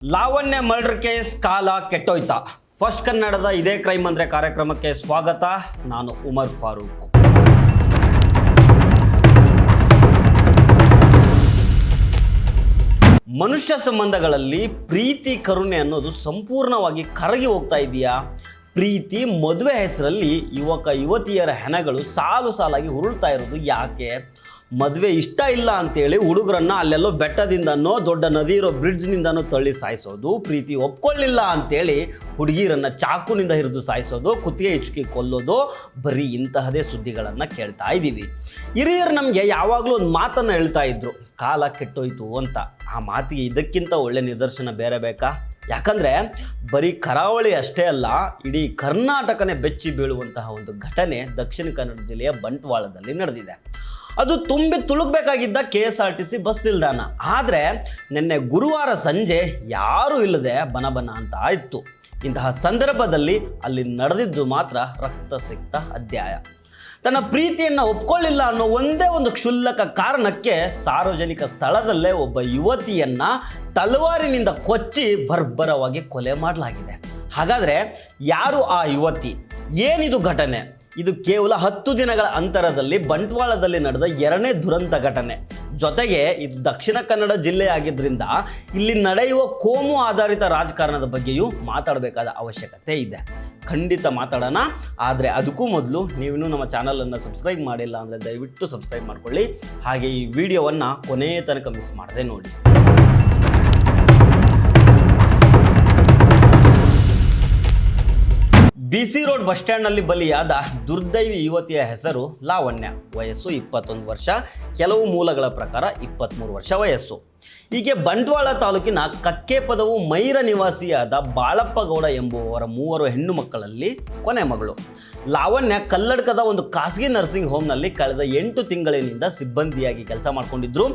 Lavanya murder case ಕಾಲ ಕೆಟ್ಟೋಯ್ತಾ. First ಕನ್ನಡದ ಇದೇ ಕ್ರೈಮ್ ಅಂದ್ರೆ ಕಾರ್ಯಕ್ರಮಕ್ಕೆ ಸ್ವಾಗತ. ನಾನು ಉಮರ್ ಫಾರೂಕ್. ಮನುಷ್ಯ ಸಂಬಂಧಗಳಲ್ಲಿ ಪ್ರೀತಿ ಕರುಣೆ ಅನ್ನೋದು ಸಂಪೂರ್ಣವಾಗಿ ಕರಗಿ ಹೋಗ್ತಾ ಇದೆಯಾ? ಪ್ರೀತಿ ಮದುವೆ ಹೆಸರಲ್ಲಿ ಯುವಕ ಯುವತಿಯರ ಹೆಣಗಳು ಸಾಲು ಸಾಲಾಗಿ ಉರುಳ್ತಾ ಇರೋದು ಯಾಕೆ? ಮದುವೆ ಇಷ್ಟ ಇಲ್ಲ ಅಂತೇಳಿ ಹುಡುಗರನ್ನ ಅಲ್ಲೆಲ್ಲೋ ಬೆಟ್ಟದಿಂದನೋ ದೊಡ್ಡ ನದಿ ಇರೋ ಬ್ರಿಡ್ಜ್ನಿಂದನೋ ತಳ್ಳಿ ಸಾಯಿಸೋದು, ಪ್ರೀತಿ ಒಪ್ಕೊಳ್ಳಿಲ್ಲ ಅಂತೇಳಿ ಹುಡುಗಿರನ್ನ ಚಾಕುನಿಂದ ಹಿಡಿದು ಸಾಯಿಸೋದು, ಕುತ್ತಿಗೆ ಹಿಚುಕಿ ಕೊಲ್ಲೋದು, ಬರೀ ಇಂತಹದೇ ಸುದ್ದಿಗಳನ್ನು ಕೇಳ್ತಾ ಇದ್ದೀವಿ. ಹಿರಿಯರು ನಮಗೆ ಯಾವಾಗಲೂ ಒಂದು ಮಾತನ್ನು ಹೇಳ್ತಾ ಇದ್ರು, ಕಾಲ ಕೆಟ್ಟೋಯ್ತು ಅಂತ. ಆ ಮಾತಿಗೆ ಇದಕ್ಕಿಂತ ಒಳ್ಳೆ ನಿದರ್ಶನ ಬೇರೆ ಬೇಕಾ? ಯಾಕಂದರೆ ಬರೀ ಕರಾವಳಿ ಅಷ್ಟೇ ಅಲ್ಲ, ಇಡೀ ಕರ್ನಾಟಕನೇ ಬೆಚ್ಚಿ ಬೀಳುವಂತಹ ಒಂದು ಘಟನೆ ದಕ್ಷಿಣ ಕನ್ನಡ ಜಿಲ್ಲೆಯ ಬಂಟ್ವಾಳದಲ್ಲಿ ನಡೆದಿದೆ. ಅದು ತುಂಬಿ ತುಳುಕಬೇಕಾಗಿದ್ದ KSRTC ಬಸ್ ನಿಲ್ದಾಣ. ಆದರೆ ನಿನ್ನೆ ಗುರುವಾರ ಸಂಜೆ ಯಾರೂ ಇಲ್ಲದೆ ಬನ ಅಂತ ಇತ್ತು. ಇಂತಹ ಸಂದರ್ಭದಲ್ಲಿ ಅಲ್ಲಿ ನಡೆದಿದ್ದು ಮಾತ್ರ ರಕ್ತಸಿಕ್ತ ಅಧ್ಯಾಯ. ತನ್ನ ಪ್ರೀತಿಯನ್ನು ಒಪ್ಕೊಳ್ಳಿಲ್ಲ ಅನ್ನೋ ಒಂದೇ ಒಂದು ಕ್ಷುಲ್ಲಕ ಕಾರಣಕ್ಕೆ ಸಾರ್ವಜನಿಕ ಸ್ಥಳದಲ್ಲೇ ಒಬ್ಬ ಯುವತಿಯನ್ನ ತಲವಾರಿನಿಂದ ಕೊಚ್ಚಿ ಬರ್ಬರವಾಗಿ ಕೊಲೆ ಮಾಡಲಾಗಿದೆ. ಹಾಗಾದರೆ ಯಾರು ಆ ಯುವತಿ? ಏನಿದು ಘಟನೆ? ಇದು ಕೇವಲ 10 ದಿನಗಳ ಅಂತರದಲ್ಲಿ ಬಂಟ್ವಾಳದಲ್ಲಿ ನಡೆದ 2ನೇ ದುರಂತ ಘಟನೆ. ಜೊತೆಗೆ ಇದು ದಕ್ಷಿಣ ಕನ್ನಡ ಜಿಲ್ಲೆ ಆಗಿದ್ದರಿಂದ ಇಲ್ಲಿ ನಡೆಯುವ ಕೋಮು ಆಧಾರಿತ ರಾಜಕಾರಣದ ಬಗ್ಗೆಯೂ ಮಾತಾಡಬೇಕಾದ ಅವಶ್ಯಕತೆ ಇದೆ. ಖಂಡಿತ ಮಾತಾಡೋಣ. ಆದರೆ ಅದಕ್ಕೂ ಮೊದಲು ನೀವಿನ್ನೂ ನಮ್ಮ ಚಾನಲನ್ನು ಸಬ್ಸ್ಕ್ರೈಬ್ ಮಾಡಿಲ್ಲ ಅಂದರೆ ದಯವಿಟ್ಟು ಸಬ್ಸ್ಕ್ರೈಬ್ ಮಾಡ್ಕೊಳ್ಳಿ. ಹಾಗೆ ಈ ವಿಡಿಯೋವನ್ನು ಕೊನೆಯ ತನಕ ಮಿಸ್ ಮಾಡದೆ ನೋಡಿ. BC ರೋಡ್ ಬಸ್ ಸ್ಟ್ಯಾಂಡ್ನಲ್ಲಿ ಬಲಿಯಾದ ದುರ್ದೈವಿ ಯುವತಿಯ ಹೆಸರು ಲಾವಣ್ಯ. ವಯಸ್ಸು 21 ವರ್ಷ, ಕೆಲವು ಮೂಲಗಳ ಪ್ರಕಾರ 23 ವರ್ಷ ವಯಸ್ಸು. ಹೀಗೆ ಬಂಟ್ವಾಳ ತಾಲೂಕಿನ ಕಕ್ಕೇಪದವು ಮೈರ ನಿವಾಸಿಯಾದ ಬಾಳಪ್ಪಗೌಡ ಎಂಬುವವರ 3 ಹೆಣ್ಣು ಮಕ್ಕಳಲ್ಲಿ ಕೊನೆ ಮಗಳು. ಲಾವಣ್ಯ ಕಲ್ಲಡ್ಕದ ಒಂದು ಖಾಸಗಿ ನರ್ಸಿಂಗ್ ಹೋಮ್ನಲ್ಲಿ ಕಳೆದ 8 ತಿಂಗಳಿನಿಂದ ಸಿಬ್ಬಂದಿಯಾಗಿ ಕೆಲಸ ಮಾಡ್ಕೊಂಡಿದ್ರು.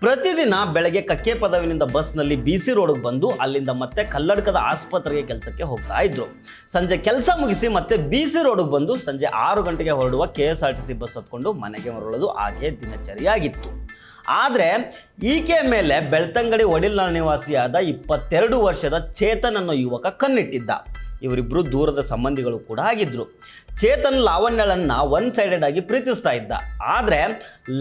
ಪ್ರತಿದಿನ ಬೆಳಗ್ಗೆ ಕಕ್ಕೇಪದವಿನಿಂದ ಬಸ್ನಲ್ಲಿ BC ರೋಡ್ಗೆ ಬಂದು ಅಲ್ಲಿಂದ ಮತ್ತೆ ಕಲ್ಲಡ್ಕದ ಆಸ್ಪತ್ರೆಗೆ ಕೆಲಸಕ್ಕೆ ಹೋಗ್ತಾ ಇದ್ರು. ಸಂಜೆ ಕೆಲಸ ಮುಗಿಸಿ ಮತ್ತೆ BC ರೋಡ್ಗೆ ಬಂದು ಸಂಜೆ 6 ಗಂಟೆಗೆ ಹೊರಡುವ KSRTC ಬಸ್ ಹತ್ಕೊಂಡು ಮನೆಗೆ ಮರಳೋದು ಆಕೆ ದಿನಚರಿಯಾಗಿತ್ತು. ಆದರೆ ಈಕೆ ಮೇಲೆ ಬೆಳ್ತಂಗಡಿ ಒಡಿಲ್ನ ನಿವಾಸಿಯಾದ 22 ವರ್ಷದ ಚೇತನ್ ಅನ್ನೋ ಯುವಕ ಕಣ್ಣಿಟ್ಟಿದ್ದ. ಇವರಿಬ್ಬರು ದೂರದ ಸಂಬಂಧಿಗಳು ಕೂಡ ಆಗಿದ್ರು. ಚೇತನ್ ಲಾವಣ್ಯಳನ್ನ ಒನ್ ಸೈಡೆಡ್ ಆಗಿ ಪ್ರೀತಿಸ್ತಾ ಇದ್ದ. ಆದರೆ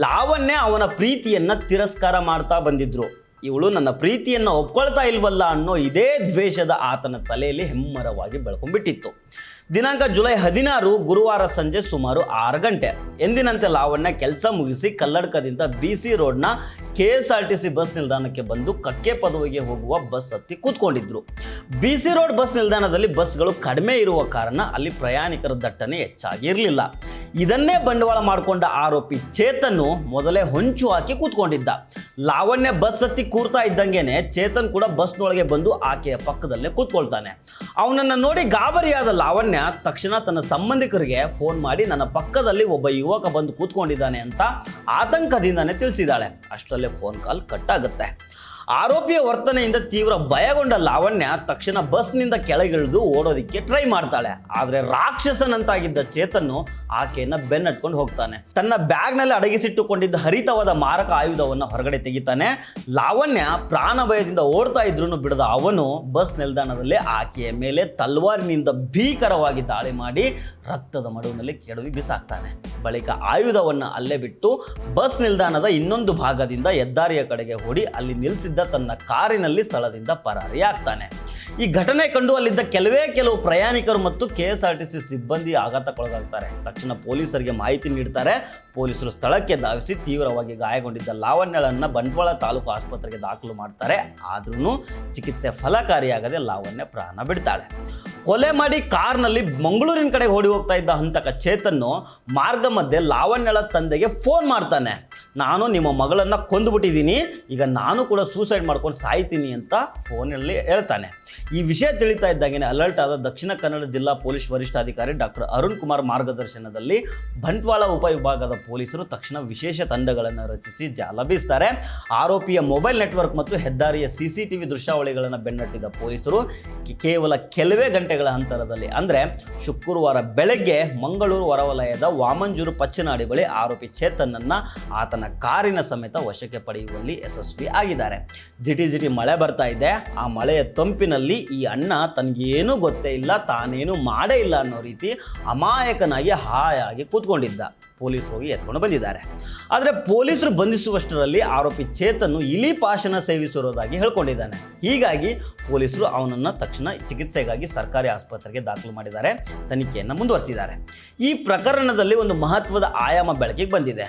ಲಾವಣ್ಯ ಅವನ ಪ್ರೀತಿಯನ್ನ ತಿರಸ್ಕಾರ ಮಾಡ್ತಾ ಬಂದಿದ್ರು. ಇವಳು ನನ್ನ ಪ್ರೀತಿಯನ್ನು ಒಪ್ಕೊಳ್ತಾ ಇಲ್ವಲ್ಲ ಅನ್ನೋ ಇದೇ ದ್ವೇಷದ ಆತನ ತಲೆಯಲ್ಲಿ ಹೆಮ್ಮರವಾಗಿ ಬೆಳ್ಕೊಂಡ್ಬಿಟ್ಟಿತ್ತು. ದಿನಾಂಕ ಜುಲೈ 16 ಗುರುವಾರ ಸಂಜೆ ಸುಮಾರು 6 ಗಂಟೆ ಎಂದಿನಂತೆ ಲಾವಣ್ಯ ಕೆಲಸ ಮುಗಿಸಿ ಕಲ್ಲಡ್ಕದಿಂದ BC ರೋಡ್ನ KSRTC ಬಸ್ ನಿಲ್ದಾಣಕ್ಕೆ ಬಂದು ಕಕ್ಕೆ ಪದವಿಗೆ ಹೋಗುವ ಬಸ್ ಹತ್ತಿ ಕೂತ್ಕೊಂಡಿದ್ರು. BC ರೋಡ್ ಬಸ್ ನಿಲ್ದಾಣದಲ್ಲಿ ಬಸ್ಗಳು ಕಡಿಮೆ ಇರುವ ಕಾರಣ ಅಲ್ಲಿ ಪ್ರಯಾಣಿಕರ ದಟ್ಟಣೆ ಹೆಚ್ಚಾಗಿ ಇರಲಿಲ್ಲ. ಇದನ್ನೇ ಬಂಡವಾಳ ಮಾಡಿಕೊಂಡ ಆರೋಪಿ ಚೇತನ್ ಮೊದಲೇ ಹೊಂಚು ಹಾಕಿ ಕೂತ್ಕೊಂಡಿದ್ದ. ಲಾವಣ್ಯ ಬಸ್ ಹತ್ತಿ ಕೂರ್ತಾ ಇದ್ದಂಗೆನೆ ಚೇತನ್ ಕೂಡ ಬಸ್ನೊಳಗೆ ಬಂದು ಆಕೆಯ ಪಕ್ಕದಲ್ಲೇ ಕೂತ್ಕೊಳ್ತಾನೆ. ಅವನನ್ನು ನೋಡಿ ಗಾಬರಿಯಾದ ಲಾವಣ್ಯ ತಕ್ಷಣ ತನ್ನ ಸಂಬಂಧಿಕರಿಗೆ ಫೋನ್ ಮಾಡಿ ನನ್ನ ಪಕ್ಕದಲ್ಲಿ ಒಬ್ಬ ಯುವಕ ಬಂದು ಕೂತ್ಕೊಂಡಿದ್ದಾನೆ ಅಂತ ಆತಂಕದಿಂದಾನೆ ತಿಳಿಸಿದಾಳೆ. ಅಷ್ಟರಲ್ಲೇ ಫೋನ್ ಕಾಲ್ ಕಟ್ ಆಗುತ್ತೆ. ಆರೋಪಿಯ ವರ್ತನೆಯಿಂದ ತೀವ್ರ ಭಯಗೊಂಡ ಲಾವಣ್ಯ ತಕ್ಷಣ ಬಸ್ನಿಂದ ಕೆಳಗಿಳಿದು ಓಡೋದಿಕ್ಕೆ ಟ್ರೈ ಮಾಡ್ತಾಳೆ. ಆದರೆ ರಾಕ್ಷಸನಂತಾಗಿದ್ದ ಚೇತನ್ನು ಆಕೆಯನ್ನ ಬೆನ್ನಟ್ಕೊಂಡು ಹೋಗ್ತಾನೆ. ತನ್ನ ಬ್ಯಾಗ್ನಲ್ಲಿ ಅಡಗಿಸಿಟ್ಟುಕೊಂಡಿದ್ದ ಹರಿತವಾದ ಮಾರಕ ಆಯುಧವನ್ನು ಹೊರಗಡೆ ತೆಗಿತಾನೆ. ಲಾವಣ್ಯ ಪ್ರಾಣ ಭಯದಿಂದ ಓಡ್ತಾ ಇದ್ರೂ ಬಿಡದ ಅವನು ಬಸ್ ನಿಲ್ದಾಣದಲ್ಲಿ ಆಕೆಯ ಮೇಲೆ ತಲ್ವಾರಿನಿಂದ ಭೀಕರವಾಗಿ ದಾಳಿ ಮಾಡಿ ರಕ್ತದ ಮಡುವಿನಲ್ಲಿ ಕೆಡವಿ ಬಿಸಾಕ್ತಾನೆ. ಬಳಿಕ ಆಯುಧವನ್ನು ಅಲ್ಲೇ ಬಿಟ್ಟು ಬಸ್ ನಿಲ್ದಾಣದ ಇನ್ನೊಂದು ಭಾಗದಿಂದ ಹೆದ್ದಾರಿಯ ಕಡೆಗೆ ಓಡಿ ಅಲ್ಲಿ ನಿಲ್ಲಿಸಿದ್ದ ತನ್ನ ಕಾರಿನಲ್ಲಿ ಸ್ಥಳದಿಂದ ಪರಾರಿಯಾಗ್ತಾನೆ. ಈ ಘಟನೆ ಕಂಡು ಅಲ್ಲಿದ್ದ ಕೆಲವು ಪ್ರಯಾಣಿಕರು ಮತ್ತು KSRTC ಸಿಬ್ಬಂದಿ ಆಘಾತಕ್ಕೊಳಗಾಗ್ತಾರೆ. ತಕ್ಷಣ ಪೊಲೀಸರಿಗೆ ಮಾಹಿತಿ ನೀಡ್ತಾರೆ. ಪೊಲೀಸರು ಸ್ಥಳಕ್ಕೆ ಧಾವಿಸಿ ತೀವ್ರವಾಗಿ ಗಾಯಗೊಂಡಿದ್ದ ಲಾವಣ್ಯಳನ್ನ ಬಂಟ್ವಾಳ ತಾಲೂಕು ಆಸ್ಪತ್ರೆಗೆ ದಾಖಲು ಮಾಡ್ತಾರೆ. ಆದ್ರೂ ಚಿಕಿತ್ಸೆ ಫಲಕಾರಿಯಾಗದೆ ಲಾವಣ್ಯ ಪ್ರಾಣ ಬಿಡ್ತಾಳೆ. ಕೊಲೆ ಮಾಡಿ ಕಾರ್ನಲ್ಲಿ ಮಂಗಳೂರಿನ ಕಡೆ ಓಡಿ ಹೋಗ್ತಾ ಇದ್ದ ಹಂತಕ ಚೇತನ್ನು ಮಾರ್ಗ ಮಧ್ಯೆ ಲಾವಣ್ಯಳ ತಂದೆಗೆ ಫೋನ್ ಮಾಡ್ತಾನೆ. ನಾನು ನಿಮ್ಮ ಮಗಳನ್ನ ಕೊಂದುಬಿಟ್ಟಿದ್ದೀನಿ, ಈಗ ನಾನು ಕೂಡ ಸೂಸೈಡ್ ಮಾಡ್ಕೊಂಡು ಸಾಯ್ತೀನಿ ಅಂತ ಫೋನಲ್ಲಿ ಹೇಳ್ತಾನೆ. ಈ ವಿಷಯ ತಿಳಿತಾ ಇದ್ದಾಗೇನೆ ಅಲರ್ಟ್ ಆದ ದಕ್ಷಿಣ ಕನ್ನಡ ಜಿಲ್ಲಾ ಪೊಲೀಸ್ ವರಿಷ್ಠಾಧಿಕಾರಿ ಡಾಕ್ಟರ್ ಅರುಣ್ ಕುಮಾರ್ ಮಾರ್ಗದರ್ಶನದಲ್ಲಿ ಬಂಟ್ವಾಳ ಉಪವಿಭಾಗದ ಪೊಲೀಸರು ತಕ್ಷಣ ವಿಶೇಷ ತಂಡಗಳನ್ನು ರಚಿಸಿ ಜಾಲ ಬೀಸ್ತಾರೆ. ಆರೋಪಿಯ ಮೊಬೈಲ್ ನೆಟ್ವರ್ಕ್ ಮತ್ತು ಹೆದ್ದಾರಿಯ CCTV ದೃಶ್ಯಾವಳಿಗಳನ್ನು ಬೆನ್ನಟ್ಟಿದ ಪೊಲೀಸರು ಕೇವಲ ಕೆಲವೇ ಗಂಟೆಗಳ ಅಂತರದಲ್ಲಿ ಅಂದರೆ ಶುಕ್ರವಾರ ಬೆಳಗ್ಗೆ ಮಂಗಳೂರು ಹೊರವಲಯದ ವಾಮಂಜೂರು ಪಚ್ಚನಾಡಿ ಬಳಿ ಆರೋಪಿ ಚೇತನ್ನನ್ನ ಆತನ ಕಾರಿನ ಸಮೇತ ವಶಕ್ಕೆ ಪಡೆಯುವಲ್ಲಿ ಯಶಸ್ವಿ ಆಗಿದ್ದಾರೆ. ಜಿಟಿ ಮಳೆ ಬರ್ತಾ ಇದೆ. ಆ ಮಳೆಯ ತಂಪಿನಲ್ಲಿ ಈ ಅಣ್ಣ ತನಗೇನು ಗೊತ್ತೇ ಇಲ್ಲ, ತಾನೇನು ಮಾಡೇ ಇಲ್ಲ ಅನ್ನೋ ರೀತಿ ಅಮಾಯಕನಾಗಿ ಹಾಯಾಗಿ ಕೂತ್ಕೊಂಡಿದ್ದ. ಪೊಲೀಸರು ಹೋಗಿ ಎತ್ಕೊಂಡು ಬಂದಿದ್ದಾರೆ. ಆದರೆ ಪೊಲೀಸರು ಬಂಧಿಸುವಷ್ಟರಲ್ಲಿ ಆರೋಪಿ ಚೇತನ್ನು ಇಲಿ ಪಾಶನ ಸೇವಿಸಿರುವುದಾಗಿ ಹೇಳ್ಕೊಂಡಿದ್ದಾನೆ. ಹೀಗಾಗಿ ಪೊಲೀಸರು ಅವನನ್ನು ತಕ್ಷಣ ಚಿಕಿತ್ಸೆಗಾಗಿ ಸರ್ಕಾರಿ ಆಸ್ಪತ್ರೆಗೆ ದಾಖಲು ಮಾಡಿದ್ದಾರೆ. ತನಿಖೆಯನ್ನು ಮುಂದುವರಿಸಿದ್ದಾರೆ. ಈ ಪ್ರಕರಣದಲ್ಲಿ ಒಂದು ಮಹತ್ವದ ಆಯಾಮ ಬೆಳಕಿಗೆ ಬಂದಿದೆ.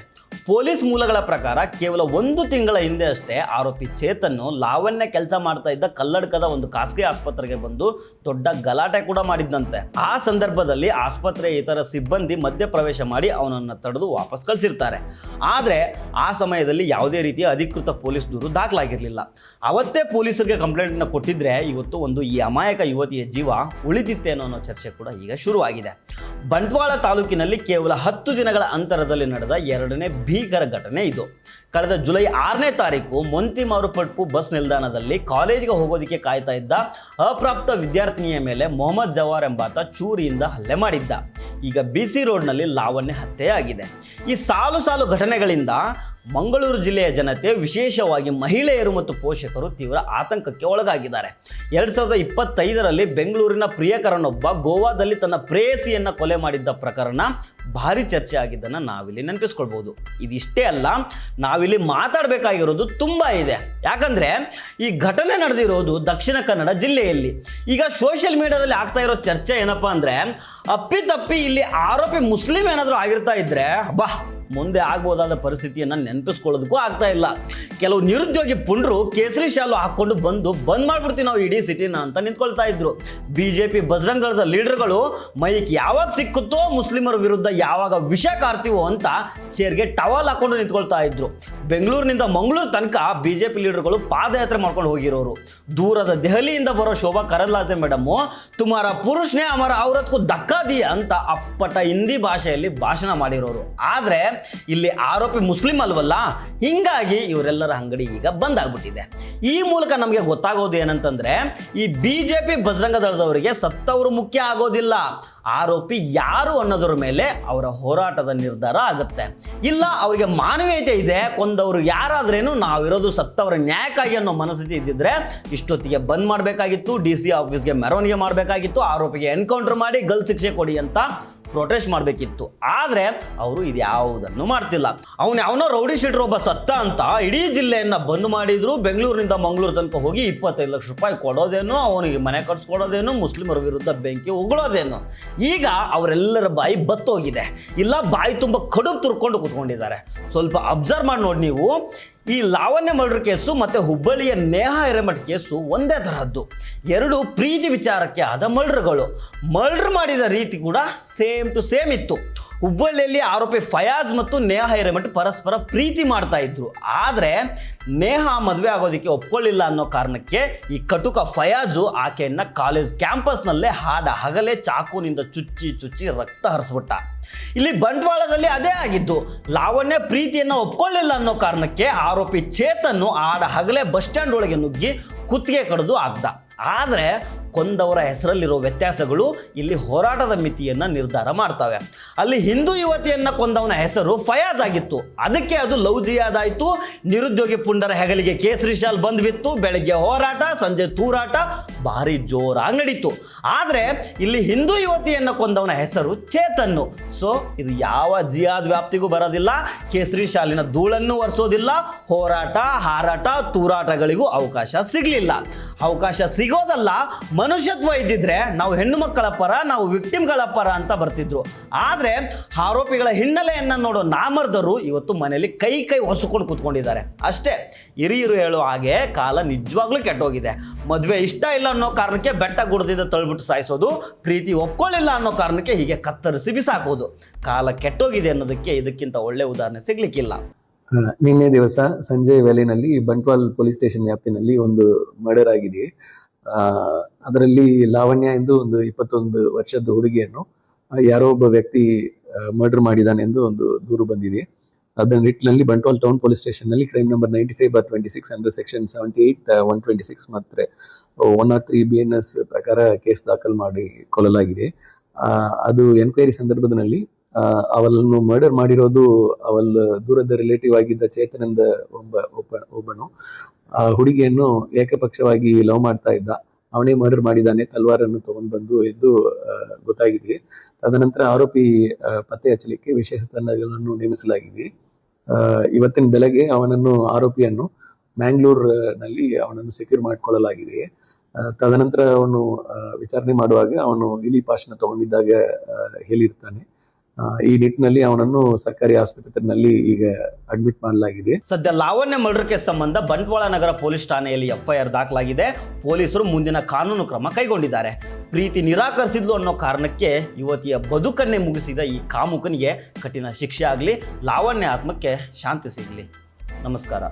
ಪೊಲೀಸ್ ಮೂಲಗಳ ಪ್ರಕಾರ ಕೇವಲ 1 ತಿಂಗಳ ಹಿಂದೆ ಅಷ್ಟೇ ಆರೋಪಿ ಚೇತನ್ನು ಲಾವಣ್ಯ ಕೆಲಸ ಮಾಡ್ತಾ ಇದ್ದ ಕಲ್ಲಡ್ಕದ ಒಂದು ಖಾಸಗಿ ಆಸ್ಪತ್ರೆಗೆ ಬಂದು ದೊಡ್ಡ ಗಲಾಟೆ ಕೂಡ ಮಾಡಿದ್ದಂತೆ. ಆ ಸಂದರ್ಭದಲ್ಲಿ ಆಸ್ಪತ್ರೆಯ ಇತರ ಸಿಬ್ಬಂದಿ ಮಧ್ಯಪ್ರವೇಶ ಮಾಡಿ ಅವನನ್ನು ತಡೆದು ವಾಪಸ್ ಕಳಿಸಿರ್ತಾರೆ. ಆದರೆ ಆ ಸಮಯದಲ್ಲಿ ಯಾವುದೇ ರೀತಿಯ ಅಧಿಕೃತ ಪೊಲೀಸ್ ದೂರು ದಾಖಲಾಗಿರಲಿಲ್ಲ. ಅವತ್ತೇ ಪೊಲೀಸರಿಗೆ ಕಂಪ್ಲೇಂಟನ್ನು ಕೊಟ್ಟಿದ್ರೆ ಇವತ್ತು ಈ ಅಮಾಯಕ ಯುವತಿಯ ಜೀವ ಉಳಿದಿತ್ತೇನೋ ಅನ್ನೋ ಚರ್ಚೆ ಕೂಡ ಈಗ ಶುರುವಾಗಿದೆ. ಬಂಟ್ವಾಳ ತಾಲೂಕಿನಲ್ಲಿ ಕೇವಲ 10 ದಿನಗಳ ಅಂತರದಲ್ಲಿ ನಡೆದ ಎರಡನೇ ಭೀಕರ ಘಟನೆ ಇದು. ಕಳೆದ ಜುಲೈ 6ನೇ ತಾರೀಕು ಮೊಂತಿಮಾರುಪಟ್ಟು ಬಸ್ ನಿಲ್ದಾಣದಲ್ಲಿ ಕಾಲೇಜಿಗೆ ಹೋಗೋದಕ್ಕೆ ಕಾಯ್ತಾ ಇದ್ದ ಅಪ್ರಾಪ್ತ ವಿದ್ಯಾರ್ಥಿನಿಯ ಮೇಲೆ ಮೊಹಮ್ಮದ್ ಜವಾರ್ ಎಂಬಾತ ಚೂರಿಯಿಂದ ಹಲ್ಲೆ ಮಾಡಿದ್ದ. ಈಗ BC ರೋಡ್ನಲ್ಲಿ ಲಾವಣ್ಯ ಹತ್ಯೆಯಾಗಿದೆ. ಈ ಸಾಲು ಘಟನೆಗಳಿಂದ ಮಂಗಳೂರು ಜಿಲ್ಲೆಯ ಜನತೆ, ವಿಶೇಷವಾಗಿ ಮಹಿಳೆಯರು ಮತ್ತು ಪೋಷಕರು ತೀವ್ರ ಆತಂಕಕ್ಕೆ ಒಳಗಾಗಿದ್ದಾರೆ. 2025ರಲ್ಲಿ ಬೆಂಗಳೂರಿನ ಪ್ರಿಯಕರನೊಬ್ಬ ಗೋವಾದಲ್ಲಿ ತನ್ನ ಪ್ರೇಯಸಿಯನ್ನು ಕೊಲೆ ಮಾಡಿದ್ದ ಪ್ರಕರಣ ಭಾರಿ ಚರ್ಚೆ ಆಗಿದ್ದನ್ನು ನಾವಿಲ್ಲಿ ನೆನಪಿಸ್ಕೊಳ್ಬೋದು. ಇದಿಷ್ಟೇ ಅಲ್ಲ, ನಾವಿಲ್ಲಿ ಮಾತಾಡಬೇಕಾಗಿರೋದು ತುಂಬ ಇದೆ. ಯಾಕಂದರೆ ಈ ಘಟನೆ ನಡೆದಿರೋದು ದಕ್ಷಿಣ ಕನ್ನಡ ಜಿಲ್ಲೆಯಲ್ಲಿ. ಈಗ ಸೋಷಿಯಲ್ ಮೀಡಿಯಾದಲ್ಲಿ ಆಗ್ತಾ ಇರೋ ಚರ್ಚೆ ಏನಪ್ಪ ಅಂದರೆ, ಅಪ್ಪಿತಪ್ಪಿ ಇಲ್ಲಿ ಆರೋಪಿ ಮುಸ್ಲಿಂ ಏನಾದರೂ ಆಗಿರ್ತಾ ಇದ್ರೆ ಮುಂದೆ ಆಗ್ಬೋದಾದ ಪರಿಸ್ಥಿತಿಯನ್ನು ನೆನಪಿಸ್ಕೊಳ್ಳೋದಕ್ಕೂ ಆಗ್ತಾ ಇಲ್ಲ. ಕೆಲವು ನಿರುದ್ಯೋಗಿ ಪುಂಡ್ರು ಕೇಸರಿ ಶಾಲು ಹಾಕ್ಕೊಂಡು ಬಂದ್ ಮಾಡ್ಬಿಡ್ತೀವಿ ನಾವು ಇಡೀ ಸಿಟಿನ ಅಂತ ನಿಂತ್ಕೊಳ್ತಾ ಇದ್ರು. BJP ಬಜರಂಗ ದಳದ ಲೀಡರ್ಗಳು ಮೈಕ್ ಯಾವಾಗ ಸಿಕ್ಕುತ್ತೋ ಮುಸ್ಲಿಮರ ವಿರುದ್ಧ ಯಾವಾಗ ವಿಷ ಕಾರ್ತೀವೋ ಅಂತ ಚೇರ್ಗೆ ಟವಲ್ ಹಾಕೊಂಡು ನಿಂತ್ಕೊಳ್ತಾ ಇದ್ರು. ಬೆಂಗಳೂರಿನಿಂದ ಮಂಗಳೂರು ತನಕ BJP ಲೀಡರ್ಗಳು ಪಾದಯಾತ್ರೆ ಮಾಡ್ಕೊಂಡು ಹೋಗಿರೋರು. ದೂರದ ದೆಹಲಿಯಿಂದ ಬರೋ ಶೋಭಾ ಕರಂದ್ಲಾಜೆ ಮೇಡಮ್ಮು ತುಮಾರ ಪುರುಷನೇ ಅಮರ ಔರತ್ಗೂ ಧಕ್ಕಾ ದಿ ಅಂತ ಅಪ್ಪಟ ಹಿಂದಿ ಭಾಷೆಯಲ್ಲಿ ಭಾಷಣ ಮಾಡಿರೋರು. ಆದರೆ ಇಲ್ಲಿ ಆರೋಪಿ ಮುಸ್ಲಿಂ ಅಲ್ವಲ್ಲ, ಹಿಂಗಾಗಿ ಇವರೆಲ್ಲರ ಅಂಗಡಿ ಈಗ ಬಂದ್ ಆಗ್ಬಿಟ್ಟಿದೆ. ಈ ಮೂಲಕ ನಮಗೆ ಗೊತ್ತಾಗೋದು ಏನಂತಂದ್ರೆ, ಈ BJP ಬಜರಂಗ ದಳದವರಿಗೆ ಸತ್ತವರು ಮುಖ್ಯ ಆಗೋದಿಲ್ಲ, ಆರೋಪಿ ಯಾರು ಅನ್ನೋದ್ರ ಮೇಲೆ ಅವರ ಹೋರಾಟದ ನಿರ್ಧಾರ ಆಗುತ್ತೆ. ಇಲ್ಲ ಅವರಿಗೆ ಮಾನವೀಯತೆ ಇದೆ, ಕೊಂದವರು ಯಾರಾದ್ರೇನು ನಾವಿರೋದು ಸತ್ತವರ ನ್ಯಾಯಕ್ಕಾಗಿ ಅನ್ನೋ ಮನಸ್ಥಿತಿ ಇದ್ದಿದ್ರೆ ಇಷ್ಟೊತ್ತಿಗೆ ಬಂದ್ ಮಾಡಬೇಕಾಗಿತ್ತು, DC ಆಫೀಸ್ಗೆ ಮೆರವಣಿಗೆ ಮಾಡಬೇಕಾಗಿತ್ತು, ಆರೋಪಿಗೆ ಎನ್ಕೌಂಟರ್ ಮಾಡಿ ಗಲ್ ಶಿಕ್ಷೆ ಕೊಡಿ ಅಂತ ಪ್ರೊಟೆಸ್ಟ್ ಮಾಡಬೇಕಿತ್ತು. ಆದರೆ ಅವರು ಇದು ಯಾವುದನ್ನು ಮಾಡ್ತಿಲ್ಲ. ಅವನೋ ರೌಡಿ ಶೀಟರ್ ಒಬ್ಬ ಸತ್ತ ಅಂತ ಇಡೀ ಜಿಲ್ಲೆಯನ್ನು ಬಂದ್ ಮಾಡಿದ್ರು. ಬೆಂಗಳೂರಿನಿಂದ ಮಂಗಳೂರು ತನಕ ಹೋಗಿ 25 ಲಕ್ಷ ರೂಪಾಯಿ ಕೊಡೋದೇನು, ಅವನಿಗೆ ಮನೆ ಕಟ್ಸ್ಕೊಡೋದೇನು, ಮುಸ್ಲಿಮರ ವಿರುದ್ಧ ಬೆಂಕಿ ಉಗುಳೋದೇನು. ಈಗ ಅವರೆಲ್ಲರ ಬಾಯಿ ಬತ್ತೋಗಿದೆ. ಇಲ್ಲ ಬಾಯಿ ತುಂಬ ಕಡುಬು ತುರ್ಕೊಂಡು ಕೂತ್ಕೊಂಡಿದ್ದಾರೆ. ಸ್ವಲ್ಪ ಅಬ್ಸರ್ವ್ ಮಾಡಿ ನೋಡಿ ನೀವು. ಈ ಲಾವಣ್ಯ ಮರ್ಡರ್ ಕೇಸು ಮತ್ತು ಹುಬ್ಬಳ್ಳಿಯ ನೇಹಾ ಹಿರೇಮಠ್ ಕೇಸು ಒಂದೇ ತರಹದ್ದು. ಎರಡು ಪ್ರೀತಿ ವಿಚಾರಕ್ಕೆ ಆದ ಮರ್ಡರ್ ಮಾಡಿದ ರೀತಿ ಕೂಡ ಸೇಮ್ ಟು ಸೇಮ್ ಇತ್ತು. ಹುಬ್ಬಳ್ಳಿಯಲ್ಲಿ ಆರೋಪಿ ಫಯಾಜ್ ಮತ್ತು ನೇಹಾ ಹಿರೇಮಠ್ ಪರಸ್ಪರ ಪ್ರೀತಿ ಮಾಡ್ತಾ ಇದ್ರು. ಆದರೆ ನೇಹಾ ಮದುವೆ ಆಗೋದಕ್ಕೆ ಒಪ್ಕೊಳ್ಳಿಲ್ಲ ಅನ್ನೋ ಕಾರಣಕ್ಕೆ ಈ ಕಟುಕ ಫಯಾಜು ಆಕೆಯನ್ನ ಕಾಲೇಜ್ ಕ್ಯಾಂಪಸ್ನಲ್ಲೇ ಹಗಲೇ ಚಾಕುನಿಂದ ಚುಚ್ಚಿ ರಕ್ತ ಹರಿಸ್ಬಿಟ್ಟ. ಇಲ್ಲಿ ಬಂಟ್ವಾಳದಲ್ಲಿ ಅದೇ ಆಗಿದ್ದು. ಲಾವಣ್ಯ ಪ್ರೀತಿಯನ್ನು ಒಪ್ಕೊಳ್ಳಿಲ್ಲ ಅನ್ನೋ ಕಾರಣಕ್ಕೆ ಆರೋಪಿ ಚೇತನ್ನು ಹಗಲೇ ಬಸ್ ಸ್ಟ್ಯಾಂಡ್ ಒಳಗೆ ನುಗ್ಗಿ ಕುತ್ತಿಗೆ ಕಡಿದು ಆಗ್ದ. ಆದರೆ ಕೊಂದವರ ಹೆಸರಲ್ಲಿರೋ ವ್ಯತ್ಯಾಸಗಳು ಇಲ್ಲಿ ಹೋರಾಟದ ಮಿತಿಯನ್ನು ನಿರ್ಧಾರ ಮಾಡ್ತವೆ. ಅಲ್ಲಿ ಹಿಂದೂ ಯುವತಿಯನ್ನು ಕೊಂದವನ ಹೆಸರು ಫಯಾಜ್ ಆಗಿತ್ತು, ಅದಕ್ಕೆ ಅದು ಲವ್ ಜಿಯಾದ್ ಆಯಿತು. ನಿರುದ್ಯೋಗಿ ಪುಂಡರ ಹೆಗಲಿಗೆ ಕೇಸರಿ ಶಾಲ್ ಬಂದ್ಬಿತ್ತು. ಬೆಳಗ್ಗೆ ಹೋರಾಟ, ಸಂಜೆ ತೂರಾಟ ಭಾರಿ ಜೋರಾಗಿ ನಡೀತು. ಆದರೆ ಇಲ್ಲಿ ಹಿಂದೂ ಯುವತಿಯನ್ನು ಕೊಂದವನ ಹೆಸರು ಚೇತನ್ನು. ಸೊ ಇದು ಯಾವ ಜಿಯಾದ್ ವ್ಯಾಪ್ತಿಗೂ ಬರೋದಿಲ್ಲ, ಕೇಸರಿ ಶಾಲಿನ ಧೂಳನ್ನು ಒರೆಸೋದಿಲ್ಲ, ಹೋರಾಟ, ಹಾರಾಟ, ತೂರಾಟಗಳಿಗೂ ಅವಕಾಶ ಸಿಗಲಿಲ್ಲ. ಅವಕಾಶ ಸಿಗೋದಲ್ಲ, ಮನುಷ್ಯತ್ವ ಇದ್ದಿದ್ರೆ ನಾವು ಹೆಣ್ಣು ಮಕ್ಕಳ ಪರ, ನಾವು ವಿಕ್ಟಿಮ್ಗಳ ಪರ ಅಂತ ಬರ್ತಿದ್ರು. ಆದರೆ ಆರೋಪಿಗಳ ಹಿನ್ನೆಲೆಯನ್ನು ನೋಡೋ ನಾಮರ್ದರು ಇವತ್ತು ಮನೆಯಲ್ಲಿ ಕೈ ಹೊಸ್ಕೊಂಡು ಕೂತ್ಕೊಂಡಿದ್ದಾರೆ ಅಷ್ಟೇ. ಹಿರಿಯರು ಹೇಳೋ ಹಾಗೆ ಕಾಲ ನಿಜವಾಗ್ಲೂ ಕೆಟ್ಟೋಗಿದೆ. ಮದುವೆ ಇಷ್ಟ ಇಲ್ಲ ಅನ್ನೋ ಕಾರಣಕ್ಕೆ ಬೆಟ್ಟ ಗುಡ್ದಿದ್ದ ತಳ್ಬಿಟ್ಟು ಸಾಯಿಸೋದು, ಪ್ರೀತಿ ಒಪ್ಕೊಳ್ಳಿಲ್ಲ ಅನ್ನೋ ಕಾರಣಕ್ಕೆ ಹೀಗೆ ಕತ್ತರಿಸಿ ಬಿಸಾಕೋದು. ಕಾಲ ಕೆಟ್ಟೋಗಿದೆ ಅನ್ನೋದಕ್ಕೆ ಇದಕ್ಕಿಂತ ಒಳ್ಳೆ ಉದಾಹರಣೆ ಸಿಗ್ಲಿಕ್ಕಿಲ್ಲ. ನಿನ್ನೆ ದಿವಸ ಸಂಜೆ ವೇಳೆನಲ್ಲಿ ಬಂಟ್ವಾಲ್ ಪೊಲೀಸ್ ಸ್ಟೇಷನ್ ವ್ಯಾಪ್ತಿನಲ್ಲಿ ಒಂದು ಮರ್ಡರ್ ಆಗಿದೆ. ಅದರಲ್ಲಿ ಲಾವಣ್ಯ ಎಂದು ಒಂದು 21 ವರ್ಷದ ಹುಡುಗಿಯನ್ನು ಯಾರೋ ಒಬ್ಬ ವ್ಯಕ್ತಿ ಮರ್ಡರ್ ಮಾಡಿದ್ದಾನೆ ಎಂದು ಒಂದು ದೂರು ಬಂದಿದೆ. ಅದರ ನಿಟ್ಟಿನಲ್ಲಿ ಬಂಟ್ವಾಳ ಟೌನ್ ಪೊಲೀಸ್ ಸ್ಟೇಷನ್ ನಲ್ಲಿ ಕ್ರೈಮ್ ನಂಬರ್ 95/26 ಅಂಡರ್ ಸೆಕ್ಷನ್ 78 126 ಮತ್ತೆ 103 BNS ಪ್ರಕಾರ ಕೇಸ್ ದಾಖಲು ಮಾಡಿ ಕೊಲ್ಲಲಾಗಿದೆ. ಅದು ಎನ್ಕ್ವೈರಿ ಸಂದರ್ಭದಲ್ಲಿ ಅವಳನ್ನು ಮರ್ಡರ್ ಮಾಡಿರೋದು ಅವಳ ದೂರದ ರಿಲೇಟಿವ್ ಆಗಿದ್ದ ಚೇತನಂದ ಒಬ್ಬನು ಆ ಹುಡುಗಿಯನ್ನು ಏಕಪಕ್ಷವಾಗಿ ಲವ್ ಮಾಡ್ತಾ ಇದ್ದ. ಅವನೇ ಮರ್ಡರ್ ಮಾಡಿದ್ದಾನೆ, ತಲ್ವಾರನ್ನು ತಗೊಂಡು ಬಂದು ಎಂದು ಗೊತ್ತಾಗಿದೆ. ತದನಂತರ ಆರೋಪಿ ಪತ್ತೆ ಹಚ್ಚಲಿಕ್ಕೆ ವಿಶೇಷ ತಂಡಗಳನ್ನು ನೇಮಿಸಲಾಗಿದೆ. ಇವತ್ತಿನ ಬೆಳಗ್ಗೆ ಆರೋಪಿಯನ್ನು ಮ್ಯಾಂಗ್ಳೂರ್ನಲ್ಲಿ ಅವನನ್ನು ಸೆಕ್ಯೂರ್ ಮಾಡಿಕೊಳ್ಳಲಾಗಿದೆ. ತದನಂತರ ಅವನು ವಿಚಾರಣೆ ಮಾಡುವಾಗ ಅವನು ಇಲಿ ಪಾಶನ ತಗೊಂಡಿದ್ದಾಗ ಹೇಳಿರ್ತಾನೆ. ಈ ನಿಟ್ಟಿನಲ್ಲಿ ಅವನನ್ನು ಸರ್ಕಾರಿ ಆಸ್ಪತ್ರೆಯಲ್ಲಿ ಈಗ ಅಡ್ಮಿಟ್ ಮಾಡಲಾಗಿದೆ. ಸದ್ಯ ಲಾವಣ್ಯ ಮರ್ಡರ್ ಕೇಸ್ ಸಂಬಂಧ ಬಂಟ್ವಾಳ ನಗರ ಪೊಲೀಸ್ ಠಾಣೆಯಲ್ಲಿ FIR ದಾಖಲಾಗಿದೆ. ಪೊಲೀಸರು ಮುಂದಿನ ಕಾನೂನು ಕ್ರಮ ಕೈಗೊಂಡಿದ್ದಾರೆ. ಪ್ರೀತಿ ನಿರಾಕರಿಸಿದ್ಲು ಅನ್ನೋ ಕಾರಣಕ್ಕೆ ಯುವತಿಯ ಬದುಕನ್ನೇ ಮುಗಿಸಿದ ಈ ಕಾಮುಕನಿಗೆ ಕಠಿಣ ಶಿಕ್ಷೆ ಆಗಲಿ, ಲಾವಣ್ಯ ಆತ್ಮಕ್ಕೆ ಶಾಂತಿ ಸಿಗಲಿ. ನಮಸ್ಕಾರ.